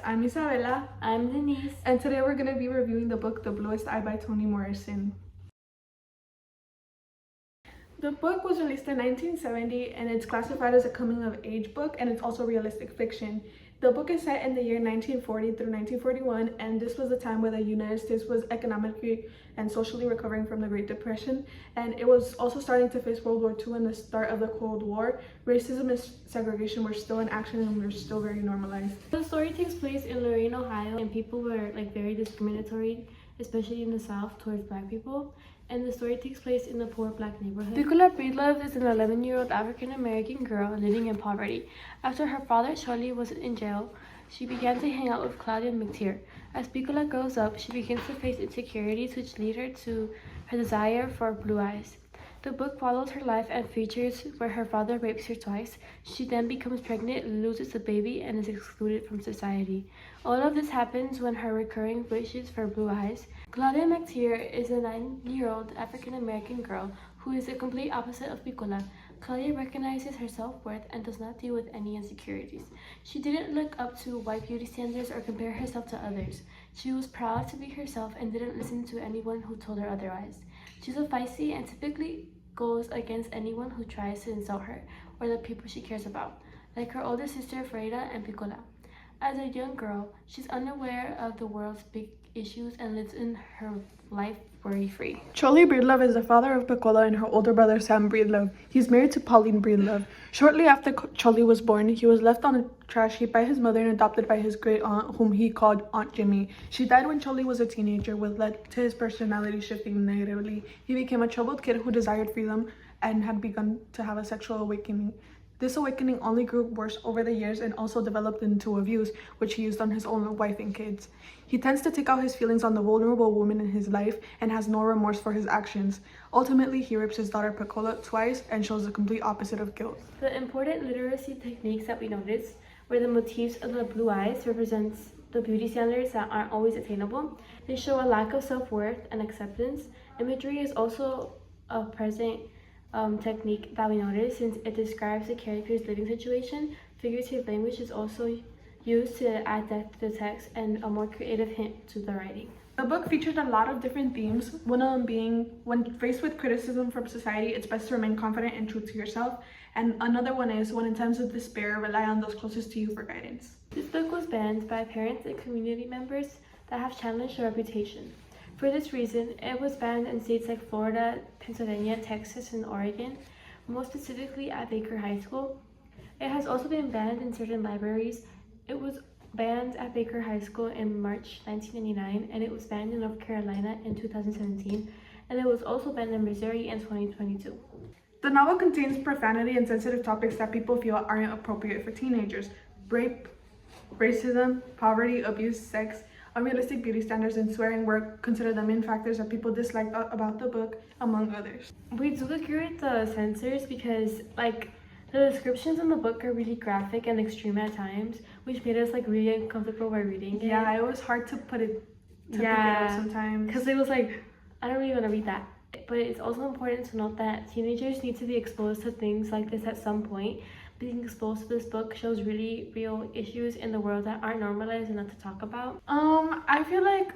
I'm Isabella. I'm Denise. And today we're going to be reviewing the book The Bluest by Toni Morrison. The book was released in 1970 and it's classified as a coming-of-age book, and it's also realistic fiction. The book is set in the year 1940 through 1941, and this was a time where the United States was economically and socially recovering from the Great Depression, and it was also starting to face World War II and the start of the Cold War. Racism and segregation were still in action and were still very normalized. The story takes place in Lorain, Ohio, and people were very discriminatory, especially in the South, towards Black people. And the story takes place in a poor Black neighborhood. Piccola Breedlove is an 11-year-old African-American girl living in poverty. After her father, Charlie, was in jail, she began to hang out with Claudia McTeer. As Piccola grows up, she begins to face insecurities which lead her to her desire for blue eyes. The book follows her life and features where her father rapes her twice. She then becomes pregnant, loses the baby, and is excluded from society. All of this happens when her recurring wishes for blue eyes. Claudia McTeer is a 9-year-old African-American girl who is the complete opposite of Piccola. Claudia recognizes her self-worth and does not deal with any insecurities. She didn't look up to white beauty standards or compare herself to others. She was proud to be herself and didn't listen to anyone who told her otherwise. She's a feisty and typically goes against anyone who tries to insult her or the people she cares about, like her older sister Freida and Piccola. As a young girl, she's unaware of the world's big issues and lives in her life worry-free. Charlie Breedlove is the father of Piccola and her older brother Sam Breedlove. He's married to Pauline Breedlove. Shortly after Charlie was born, he was left on a trash heap by his mother and adopted by his great aunt, whom he called Aunt Jimmy. She died when Charlie was a teenager, which led to his personality shifting negatively. He became a troubled kid who desired freedom and had begun to have a sexual awakening. This awakening only grew worse over the years and also developed into abuse, which he used on his own wife and kids. He tends to take out his feelings on the vulnerable woman in his life and has no remorse for his actions. Ultimately, he rapes his daughter Piccola twice and shows the complete opposite of guilt. The important literacy techniques that we noticed were the motifs of the blue eyes represents the beauty standards that aren't always attainable. They show a lack of self-worth and acceptance. Imagery is also a present technique that we noticed, since it describes the character's living situation. Figurative language is also used to add depth to the text and a more creative hint to the writing. The book featured a lot of different themes, one of them being, when faced with criticism from society, it's best to remain confident and true to yourself. And another one is, when in times of despair, rely on those closest to you for guidance. This book was banned by parents and community members that have challenged her reputation. For this reason, it was banned in states like Florida, Pennsylvania, Texas, and Oregon, most specifically at Baker High School. It has also been banned in certain libraries. It was banned at Baker High School in March 1999, and it was banned in North Carolina in 2017, and it was also banned in Missouri in 2022. The novel contains profanity and sensitive topics that people feel aren't appropriate for teenagers. Rape, racism, poverty, abuse, sex, unrealistic beauty standards, and swearing were considered the main factors that people disliked about the book, among others. We do agree with the censors because the descriptions in the book are really graphic and extreme at times, which made us really uncomfortable while reading it. Yeah, it was hard to put it together sometimes. Because it was I don't really want to read that. But it's also important to note that teenagers need to be exposed to things like this at some point. Being exposed to this book shows really real issues in the world that aren't normalized enough to talk about. I feel like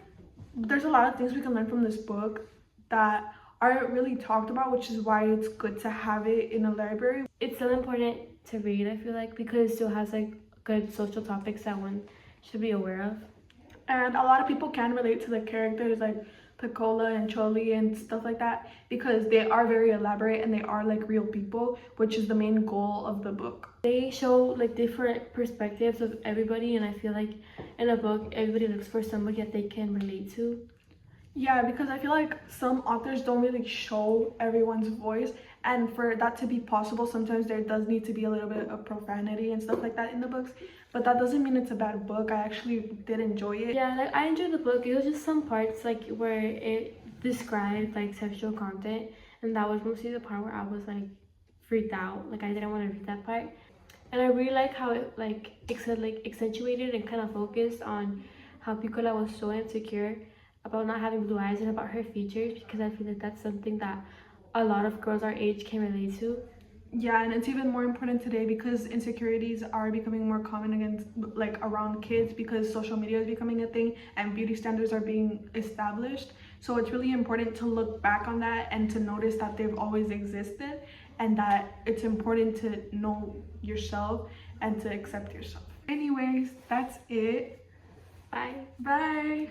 there's a lot of things we can learn from this book that aren't really talked about, which is why it's good to have it in a library. It's still important to read, I feel like, because it still has good social topics that one should be aware of. And a lot of people can relate to the characters like Piccola and Charlie and stuff like that, because they are very elaborate and they are real people, which is the main goal of the book. They show different perspectives of everybody, and I feel like in a book everybody looks for somebody that they can relate to. Yeah, because I feel like some authors don't really show everyone's voice, and for that to be possible, sometimes there does need to be a little bit of profanity and stuff like that in the books, but that doesn't mean it's a bad book. I actually did enjoy it. Yeah, I enjoyed the book. It was just some parts where it described sexual content, and that was mostly the part where I was freaked out. I didn't want to read that part. And I really like how it accentuated and kind of focused on how Piccola was so insecure about not having blue eyes and about her features, because I feel like that's something that a lot of girls our age can relate to. Yeah, and it's even more important today because insecurities are becoming more common against, like, around kids, because social media is becoming a thing and beauty standards are being established. So it's really important to look back on that and to notice that they've always existed, and that it's important to know yourself and to accept yourself. Anyways, that's it. Bye. Bye.